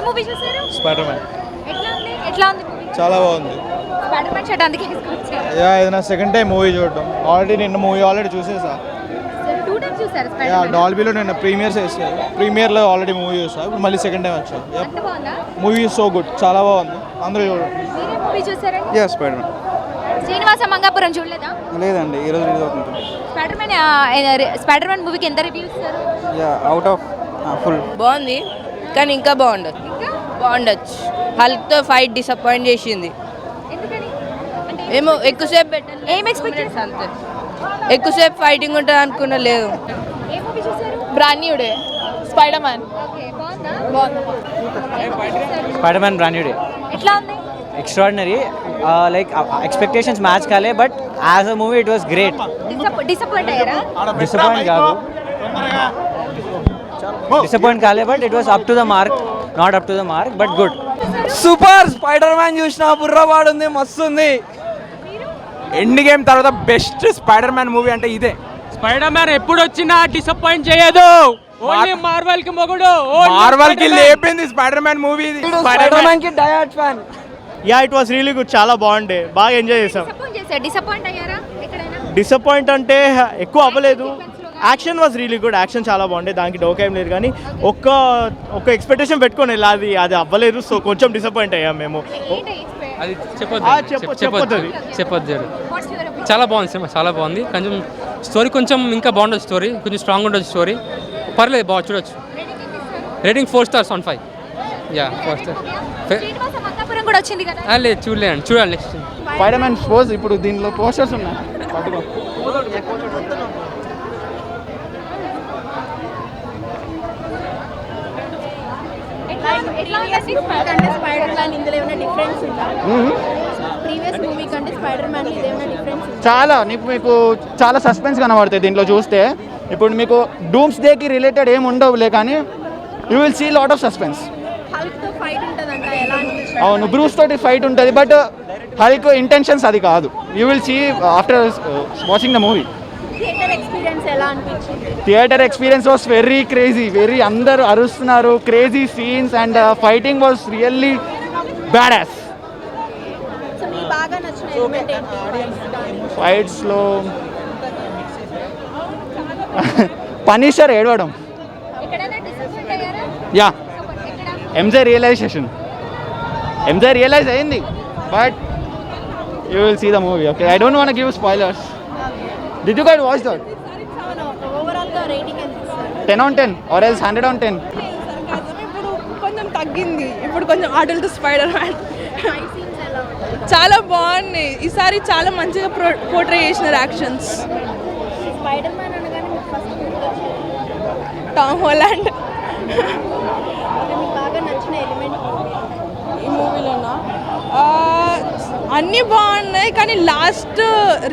Movie చూసారు? Spider man. ఎట్లా ఉంది మూవీ? చాలా బాగుంది. స్పైడర్ మ్యాన్ షర్ట్ అందుకే తీసుకొచ్చారు. యా, ఇది నా సెకండ్ టైం మూవీ చూడడం. నిన్న మూవీ ఆల్రెడీ చూసేసా. 2 టైమ్స్ చూసారు యా, స్పైడర్ మ్యాన్? డాల్బీలో నిన్న ప్రీమియర్లో ఆల్రెడీ మూవీ చూసా. ఇప్పుడు మళ్ళీ సెకండ్ టైం వచ్చా. అంత బాగుందా? మూవీ సో గుడ్, చాలా బాగుంది. అందరూ చూడండి. మీరే మూవీ చూసారండి? Yeah, spider man. Srinivasa Mangapuram చూడలేదా? లేదండి, ఈరోజు రిలీజ్ అవుతుంది. స్పైడర్ మ్యాన్ మూవీకి ఎంత రివ్యూ ఇస్తారు? Yeah, out of full. బాగుంది కానీ ఇంకా బాగుండొచ్చు. హల్క్తో ఫైట్ డిసప్పాయింట్ చేసింది. ఎందుకని? ఏమో ఎక్కువసేపు పెట్టాలి. ఏం ఎక్స్పెక్ట్ చేస్తారు? అంతే, ఎక్కువసేపు ఫైటింగ్ ఉంటుంది అనుకున్నా. లేదు. ఏ మూవీ చూసారు? Brand new day spider man. Okay, బాగుందా? Spider man brand new day ఎట్లా ఉంది? extraordinary, like expectations match kale, but as a movie it was great. Disappoint అయ్యారా? disappoint kale, but it was up to the mark, not up to the mark, but good. Super. Spider man చూసిన బుర్రవాడుంది, మస్తు ఉంది. End game తర్వాత best spider man movie అంటే ఇదే. Spider man ఎప్పుడు వచ్చినా disappoint చేయదు. ఓన్లీ మార్వెల్ కి మొగుడు. మార్వెల్ కి లేపింది spider man movie. Spider man కి డయాట్ fan. Yeah, it was really good. చాలా బాగుండే, బాగా ఎంజాయ్ చేసాం. డిసప్పాయింట్ అయ్యారా ఎక్కడైనా? డిసప్పాయింట్ అంటే ఎక్కువ అవ్వలేదు. Action was really good. Action చాలా బాగుండే, దానికి డోకేం లేదు. కానీ ఒక్క ఎక్స్పెక్టేషన్ పెట్టుకొని వెళ్ళి అది అవ్వలేదు. సో కొంచెం డిసప్పాయింట్ అయ్యాం మేము. అది చెప్పొద్దు. చాలా బాగుంది సినిమా, చాలా బాగుంది. కొంచెం స్టోరీ కొంచెం ఇంకా బాగుండదు. స్టోరీ కొంచెం స్ట్రాంగ్ ఉండదు. స్టోరీ పర్లేదు, బాగా చూడొచ్చు. Rating 4 stars on 5. Yeah, 4 stars. కూడా వచ్చింది కదా? లేదు, చూడలేండి, చూడాలి నెక్స్ట్. స్పైడర్ మ్యాన్ పోజ్ ఇప్పుడు దీనిలో పోస్టర్స్ ఉన్నాయి. పట్టుకో. స్పైడర్ మ్యాన్ ఇందులో ఏమైనా డిఫరెన్స్ ఉందా? ప్రీవియస్ మూవీ కంటే స్పైడర్ మ్యాన్ ఇది ఏమైనా డిఫరెన్స్? చాలా మీకు చాలా సస్పెన్స్ కనబడుతుంది దీంట్లో చూస్తే. ఇప్పుడు మీకు డూమ్స్ డేకి రిలేటెడ్ ఏమి ఉండవులే, కానీ you will see lot of suspense. హల్క్తో ఫైట్ ఉంటుందంట, ఎలా అనిపిస్తుంది? అవును, బ్రూస్ తోటి ఫైట్ ఉంటుంది, బట్ హల్క్ ఇంటెన్షన్స్ అది కాదు. You will see after watching the movie. Theatre experience ఎలా అనిపించింది? Theatre experience was very crazy. అందరూ అరుస్తున్నారు, crazy scenes, and fighting was really bad ass. So మీకు బాగా నచ్చిన ఎలిమెంట్ ఏంటి? ఫైట్స్లో పనిషర్ ఏడవడం. యా, ఎంజే రియలైజ్ అయింది, but you will see the movie. Okay, I don't want give spoilers. Did you guys watch that? Overall గా rating ఎంత ఇస్తారు? 10 on 10 or else 100 on 10. ఇప్పుడు కొంచెం తగ్గింది. ఇప్పుడు కొంచెం adult spider man fight scenes ఎలా ఉంటాయి? చాలా బాగున్నాయి. ఈసారి చాలా మంచిగా పోర్ట్రే చేసినారు యాక్షన్స్. స్పైడర్ మ్యాన్ అనగానే మీకు ఫస్ట్ గుర్తొచ్చేది టామ్ హాలండ్. మీకు బాగా నచ్చిన ఎలిమెంట్ ఈ మూవీలోనా? అన్నీ బాగున్నాయి, కానీ లాస్ట్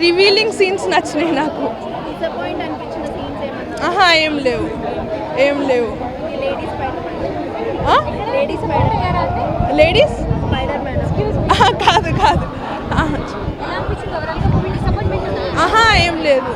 రివీలింగ్ సీన్స్ నచ్చినాయి నాకు. డిసప్పాయింట్ అనిపించిన సీన్స్ ఏమన్నా? ఏం లేవు. Ladies spider man ladies spider man కాదు. ఏం లేదు.